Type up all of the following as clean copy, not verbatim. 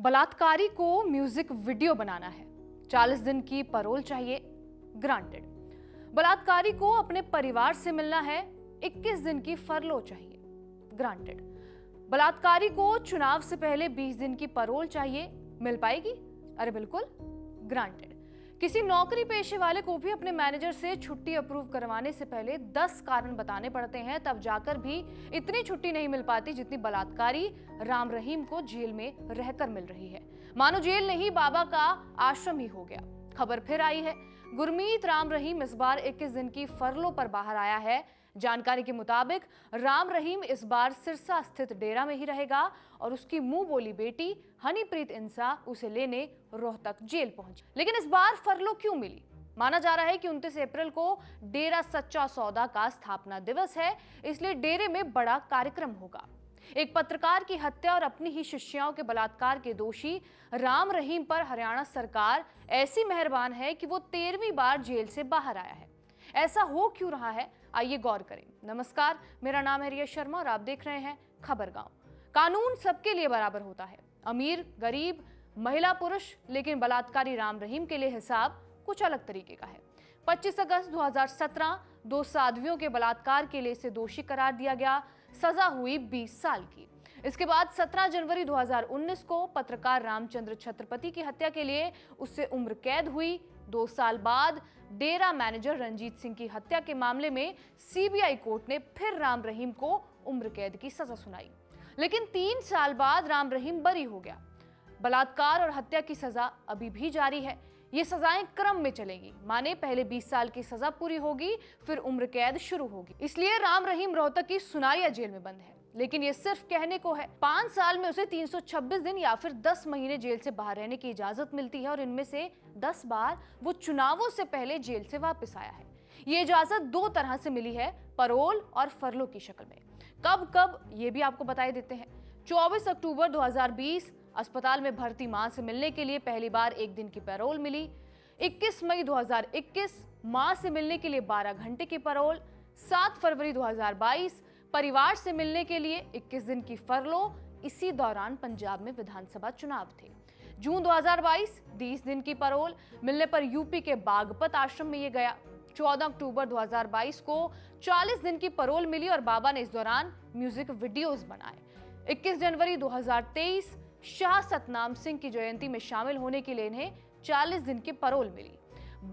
बलात्कारी को music video बनाना है, 40 दिन की पैरोल चाहिए, ग्रांटेड। बलात्कारी को अपने परिवार से मिलना है, 21 दिन की फरलो चाहिए, ग्रांटेड। बलात्कारी को चुनाव से पहले 20 दिन की पैरोल चाहिए, मिल पाएगी? अरे बिल्कुल, ग्रांटेड। किसी नौकरी पेशे वाले को भी अपने मैनेजर से छुट्टी अप्रूव करवाने से पहले 10 कारण बताने पड़ते हैं, तब जाकर भी इतनी छुट्टी नहीं मिल पाती जितनी बलात्कारी राम रहीम को जेल में रहकर मिल रही है। मानो जेल नहीं, बाबा का आश्रम ही हो गया। खबर फिर आई है, गुरमीत राम रहीम इस बार 21 दिन की फरलो पर बाहर आया है। जानकारी के मुताबिक राम रहीम इस बार सिरसा स्थित डेरा में ही रहेगा और उसकी मुंह बोली बेटी हनीप्रीत इंसा उसे लेने रोहतक जेल पहुंची। लेकिन इस बार फरलो क्यों मिली? माना जा रहा है कि 29 अप्रैल को डेरा सच्चा सौदा का स्थापना दिवस है, इसलिए डेरे में बड़ा कार्यक्रम होगा। एक पत्रकार की हत्या और अपनी ही शिष्याओं के बलात्कार के दोषी राम रहीम पर हरियाणा सरकार ऐसी मेहरबान है कि वो 13वीं बार जेल से बाहर आया है। ऐसा हो क्यों रहा है, आइए गौर करें। नमस्कार, मेरा नाम है रिया शर्मा और आप देख रहे हैं खबर गांव। कानून सबके लिए बराबर होता है, अमीर गरीब महिला पुरुष, लेकिन बलात्कारी राम रहीम के लिए हिसाब कुछ अलग तरीके का है। 25 अगस्त 2017 दो साध्वियों के बलात्कार के लिए इसे दोषी करार दिया गया, सजा हुई 20 साल की। इसके बाद 17 जनवरी 2019 को पत्रकार रामचंद्र छत्रपति की हत्या के लिए उससे उम्र कैद हुई। 2 साल बाद डेरा मैनेजर रंजीत सिंह की हत्या के मामले में सीबीआई कोर्ट ने फिर राम रहीम को उम्र कैद की सजा सुनाई, लेकिन 3 साल बाद राम रहीम बरी हो गया। बलात्कार और हत्या की सजा अभी भी जारी है। ये सजाएं क्रम में चलेंगी, माने पहले 20 साल की सजा पूरी होगी, फिर उम्र कैद शुरू होगी। इसलिए राम रहीम रोहतक की सुनाइया जेल में बंद है, लेकिन ये सिर्फ कहने को है। 5 साल में उसे 326 दिन या फिर 10 महीने जेल से बाहर रहने की इजाजत मिलती है और इनमें से 10 बार वो चुनावों से पहले जेल से वापस आया है। ये इजाजत 2 तरह से मिली है, पैरोल और फरलो की शक्ल में। कब ये भी आपको बताए देते हैं। 24 अक्टूबर 2020 अस्पताल में भर्ती मां से मिलने के लिए पहली बार 1 दिन की पैरोल मिली। 21 मई 2021 मां से मिलने के लिए 12 घंटे की पैरोल। 7 फरवरी 2022 परिवार से मिलने के लिए 21 दिन की फरलो। इसी दौरान पंजाब में विधानसभा चुनाव थे। जून 2022 20 दिन की पैरोल मिलने पर यूपी के बागपत आश्रम में ये गया। 14 अक्टूबर 2022 को 40 दिन की पैरोल मिली और बाबा ने इस दौरान म्यूजिक वीडियोस बनाए। 21 जनवरी 2023 शाह सतनाम सिंह की जयंती में शामिल होने के लिए इन्हें 40 दिन की पैरोल मिली।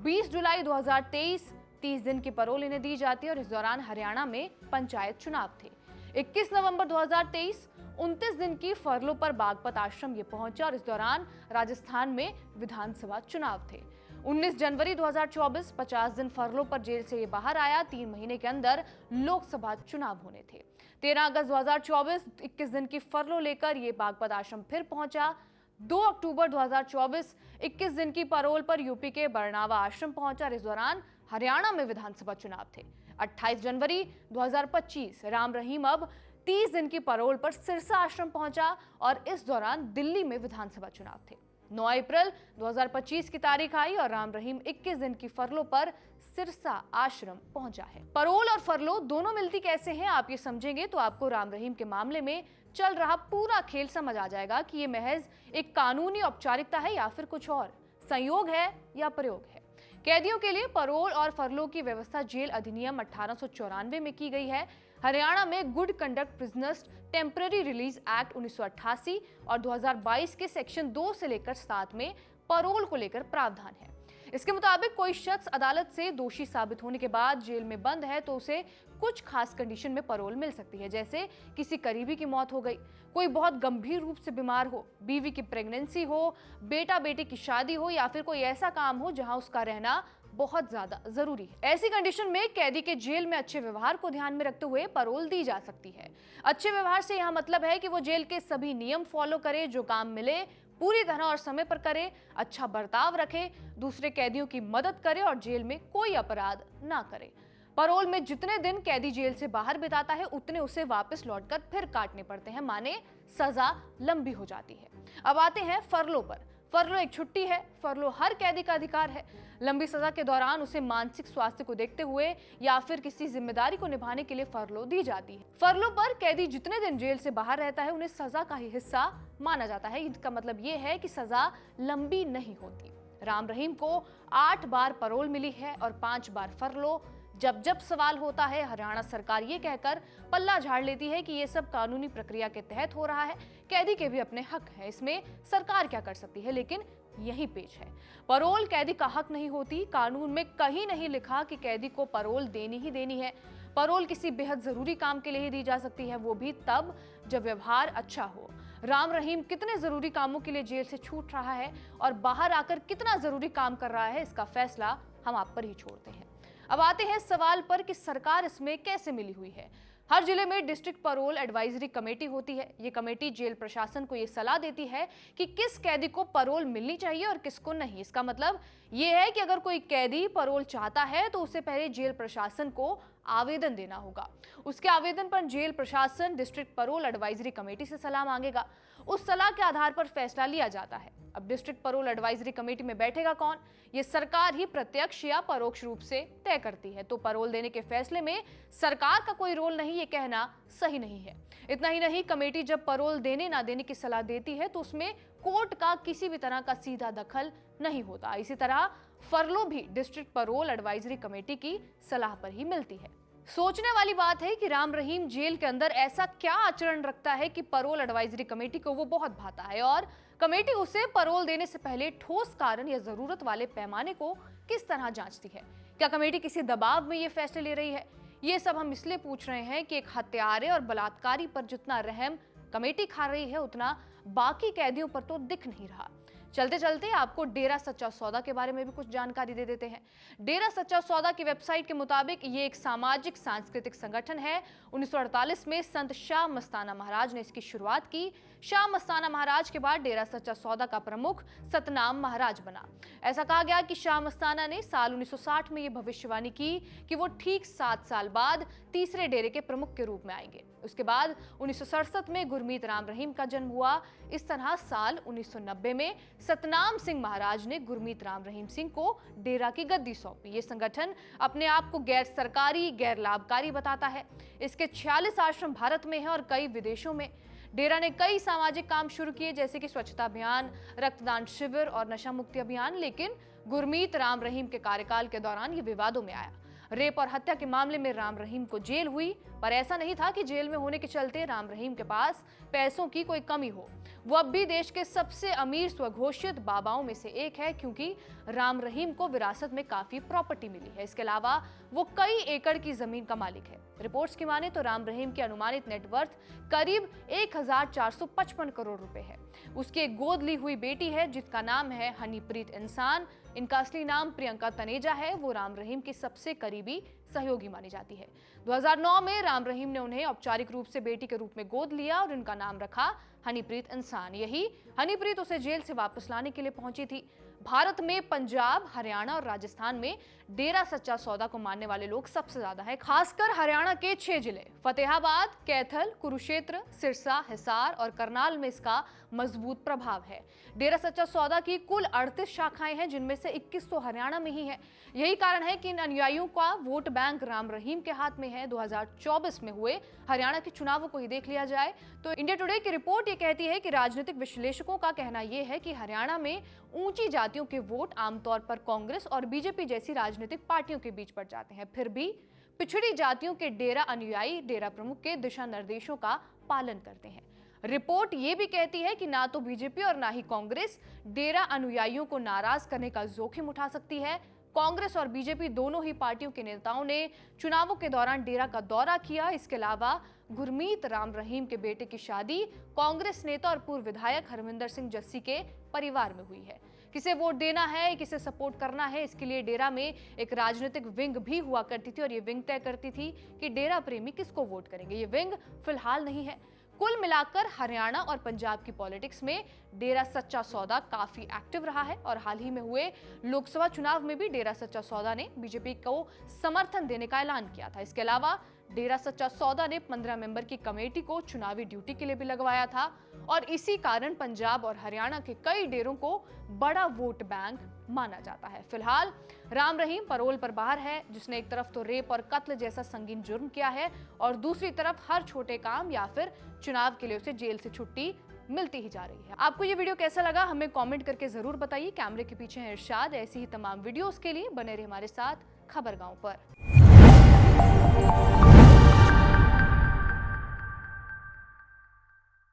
20 जुलाई 2023 30 दिन की पैरोल इन्हें दी जाती है और इस दौरान हरियाणा में पंचायत चुनाव थे। 21 नवंबर 2023 29 दिन की फरलो पर बागपत आश्रम ये पहुंचा और इस दौरान राजस्थान में विधानसभा चुनाव थे। 19 जनवरी 2024 50 दिन फरलो पर जेल से ये बाहर आया। 3 महीने के अंदर लोकसभा चुनाव होने थे। 13 अगस्त 2024 21 दिन की फरलो लेकर ये बागपत आश्रम फिर पहुंचा। 2 अक्टूबर 2024 21 दिन की पैरोल पर यूपी के बरनावा आश्रम पहुंचा और इस दौरान हरियाणा में विधानसभा चुनाव थे। 28 जनवरी 2025 राम रहीम अब 30 दिन की पैरोल पर सिरसा आश्रम पहुंचा और इस दौरान दिल्ली में विधानसभा चुनाव थे। 9 अप्रैल 2025 की तारीख आई और राम रहीम 21 दिन की फरलो पर सिरसा आश्रम पहुंचा है। पैरोल और फरलो दोनों मिलती कैसे हैं, आप ये समझेंगे तो आपको राम रहीम के मामले में चल रहा पूरा खेल समझ आ जाएगा कि ये महज एक कानूनी औपचारिकता है या फिर कुछ और, संयोग है या प्रयोग है। कैदियों के लिए पैरोल और फरलो की व्यवस्था जेल अधिनियम 1894 में की गई है। हरियाणा में good conduct prisoners temporary release act 1988 और 2022 के सेक्शन 2 से लेकर 7 में पैरोल को लेकर प्रावधान है। इसके मुताबिक कोई शख्स अदालत से दोषी साबित होने के बाद जेल में बंद है तो उसे कुछ खास कंडीशन में पैरोल मिल सकती है, जैसे किसी करीबी की मौत हो गई, कोई बहुत गंभीर रूप से बीमार हो, बीवी की प्रेगनेंसी हो, बेटा बेटी की शादी हो या फिर कोई ऐसा काम हो जहां उसका रहना बहुत ज्यादा जरूरी है। ऐसी कंडीशन में कैदी के जेल में अच्छे व्यवहार को ध्यान में रखते हुए पैरोल दी जा सकती है। अच्छे व्यवहार से यह मतलब है कि वो जेल के सभी नियम फॉलो करे, जो काम मिले पूरी तरह और समय पर करे, अच्छा बर्ताव रखे, दूसरे कैदियों की मदद करे और जेल में कोई अपराध ना करे। पैरोल में जितने दिन कैदी जेल से बाहर बिताता है उतने उसे वापस लौटकर फिर काटने पड़ते हैं, माने सजा लंबी हो जाती है। अब आते हैं फरलो पर। फरलो एक छुट्टी है, फरलो हर कैदी का अधिकार है। लंबी सजा के दौरान उसे मानसिक स्वास्थ्य को देखते हुए या फिर किसी जिम्मेदारी को निभाने के लिए फरलो दी जाती है। फरलो पर कैदी जितने दिन जेल से बाहर रहता है उन्हें सजा का ही हिस्सा माना जाता है। इसका मतलब ये है कि सजा लंबी नहीं होती। राम रहीम को 8 बार पैरोल मिली है और 5 बार फरलो। जब जब सवाल होता है, हरियाणा सरकार ये कहकर पल्ला झाड़ लेती है कि ये सब कानूनी प्रक्रिया के तहत हो रहा है, कैदी के भी अपने हक है, इसमें सरकार क्या कर सकती है। लेकिन यही पेच है, पैरोल कैदी का हक नहीं होती। कानून में कहीं नहीं लिखा कि कैदी को पैरोल देनी ही देनी है। पैरोल किसी बेहद जरूरी काम के लिए ही दी जा सकती है, वो भी तब जब व्यवहार अच्छा हो। राम रहीम कितने जरूरी कामों के लिए जेल से छूट रहा है और बाहर आकर कितना जरूरी काम कर रहा है, इसका फैसला हम आप पर ही छोड़ते हैं। अब आते हैं सवाल पर कि सरकार इसमें कैसे मिली हुई है। हर जिले में डिस्ट्रिक्ट पैरोल एडवाइजरी कमेटी होती है। ये कमेटी जेल प्रशासन को ये सलाह देती है कि किस कैदी को पैरोल मिलनी चाहिए और किसको नहीं। इसका मतलब ये है कि अगर कोई कैदी पैरोल चाहता है तो उसे पहले जेल प्रशासन को आवेदन देना होगा। उसके आवेदन पर जेल प्रशासन डिस्ट्रिक्ट पैरोल एडवाइजरी कमेटी से सलाह मांगेगा। उस सलाह के आधार पर फैसला लिया जाता है। अब डिस्ट्रिक्ट पैरोल एडवाइजरी कमेटी में बैठेगा कौन, ये सरकार ही प्रत्यक्ष या परोक्ष रूप से तय करती है। तो पैरोल देने के फैसले में सरकार का कोई रोल नहीं, ये कहना सही नहीं है। इतना ही नहीं, कमेटी जब पैरोल देने ना देने की सलाह देती है तो उसमें कोर्ट का किसी भी तरह का सीधा दखल नहीं होता। इसी तरह फरलो भी डिस्ट्रिक्ट पैरोल एडवाइजरी कमेटी की सलाह पर ही मिलती है। सोचने वाली बात है कि राम रहीम जेल के अंदर ऐसा क्या आचरण रखता है कि पैरोल एडवाइजरी कमेटी को वो बहुत भाता है और कमेटी उसे पैरोल देने से पहले ठोस कारण या जरूरत वाले पैमाने को किस तरह जांचती है। क्या कमेटी किसी दबाव में ये फैसले ले रही है? ये सब हम इसलिए पूछ रहे हैं कि एक हत्यारे और बलात्कारी पर जितना रहम कमेटी खा रही है उतना बाकी कैदियों पर तो दिख नहीं रहा। चलते चलते आपको डेरा सच्चा सौदा के बारे में भी कुछ जानकारी दे देते हैं। डेरा सच्चा सौदा की वेबसाइट के मुताबिक ये एक सामाजिक सांस्कृतिक संगठन है। 1948 में संत शाह मस्ताना महाराज ने इसकी शुरुआत की। शाह मस्ताना महाराज के बाद डेरा सच्चा सौदा का प्रमुख सतनाम महाराज बना। ऐसा कहा गया कि शाह मस्ताना ने साल 1960 में ये भविष्यवाणी की कि वो ठीक 7 साल बाद तीसरे डेरे के प्रमुख के रूप में आएंगे। उसके बाद 1967 में गुरमीत राम रहीम का जन्म हुआ। इस तरह साल 1990 में सतनाम सिंह महाराज ने गुरमीत राम रहीम सिंह को डेरा की गद्दी सौंपी। ये संगठन अपने आप को गैर सरकारी, गैर लाभकारी बताता है। इसके 46 आश्रम भारत में हैं और कई विदेशों में। डेरा ने कई सामाजिक काम शुरू किए जैसे कि स्वच्छता अभियान, रक्तदान शिविर और नशा मुक्ति अभियान। लेकिन गुरमीत राम रहीम के कार्यकाल के दौरान ये विवादों में आया। रेप और हत्या के मामले में राम रहीम को जेल हुई, पर ऐसा नहीं था कि जेल में होने के चलते राम रहीम के पास पैसों की कोई कमी हो। वो अब भी देश के सबसे अमीर स्वघोषित बाबाओं में से एक है क्योंकि राम रहीम को विरासत में काफी प्रॉपर्टी मिली है। इसके अलावा वो कई एकड़ की जमीन का मालिक है। रिपोर्ट्स की माने तो राम रहीम की अनुमानित नेटवर्थ करीब 1455 करोड़ रुपए है। उसकी एक गोद ली हुई बेटी है जिसका नाम है हनीप्रीत इंसान। इनका असली नाम प्रियंका तनेजा है। वो राम रहीम की सबसे करीबी सहयोगी मानी जाती है। 2009 में राम रहीम ने उन्हें औपचारिक रूप से बेटी के रूप में गोद लिया और इनका नाम रखा हनीप्रीत इंसान। यही हनीप्रीत उसे जेल से वापस लाने के लिए पहुंची थी। भारत में पंजाब, हरियाणा और राजस्थान में डेरा सच्चा सौदा को मानने वाले लोग सबसे ज्यादा हैं। खासकर हरियाणा के 6 जिले फतेहाबाद, कैथल, कुरुक्षेत्र, सिरसा, हिसार और करनाल में इसका मजबूत प्रभाव है। डेरा सच्चा सौदा की कुल 38 शाखाएं हैं जिनमें से 21 तो हरियाणा में ही है। यही कारण है कि इन अनुयायियों का वोट बैंक राम रहीम के हाथ में है। 2024 में हुए हरियाणा के चुनावों को ही देख लिया जाए तो इंडिया टुडे की रिपोर्ट ये कहती है कि राजनीतिक विश्लेषकों का कहना यह है कि हरियाणा में ऊंची जातियों के वोट आमतौर पर कांग्रेस और बीजेपी जैसी राजनीतिक पार्टियों के बीच पड़ जाते हैं। फिर भी पिछड़ी जातियों के डेरा अनुयायी डेरा प्रमुख के दिशा निर्देशों का पालन करते हैं। रिपोर्ट ये भी कहती है कि ना तो बीजेपी और ना ही कांग्रेस डेरा अनुयायियों को नाराज करने का जोखिम उठा सकती है। कांग्रेस और बीजेपी दोनों ही पार्टियों के नेताओं ने चुनावों के दौरान डेरा का दौरा किया। इसके अलावा गुरमीत राम रहीम के बेटे की शादी कांग्रेस नेता और पूर्व विधायक हरविंदर सिंह जस्सी के परिवार में हुई है। किसे वोट देना है, किसे सपोर्ट करना है, इसके लिए डेरा में एक राजनीतिक विंग भी हुआ करती थी और ये विंग तय करती थी कि डेरा प्रेमी किसको वोट करेंगे। ये विंग फिलहाल नहीं है। कुल मिलाकर हरियाणा और पंजाब की पॉलिटिक्स में डेरा सच्चा सौदा काफी एक्टिव रहा है और हाल ही में हुए लोकसभा चुनाव में भी डेरा सच्चा सौदा ने बीजेपी को समर्थन देने का ऐलान किया था। इसके अलावा डेरा सच्चा सौदा ने 15 मेंबर की कमेटी को चुनावी ड्यूटी के लिए भी लगवाया था और इसी कारण पंजाब और हरियाणा के कई डेरों को बड़ा वोट बैंक माना जाता है। फिलहाल राम रहीम पैरोल पर बाहर है, जिसने एक तरफ तो रेप और कत्ल जैसा संगीन जुर्म किया है और दूसरी तरफ हर छोटे काम या फिर चुनाव के लिए उसे जेल से छुट्टी मिलती ही जा रही है। आपको ये वीडियो कैसा लगा हमें कमेंट करके जरूर बताइए। कैमरे के पीछे है इरशाद। ऐसी ही तमाम वीडियोस के लिए बने रहिए हमारे साथ खबरगांव पर।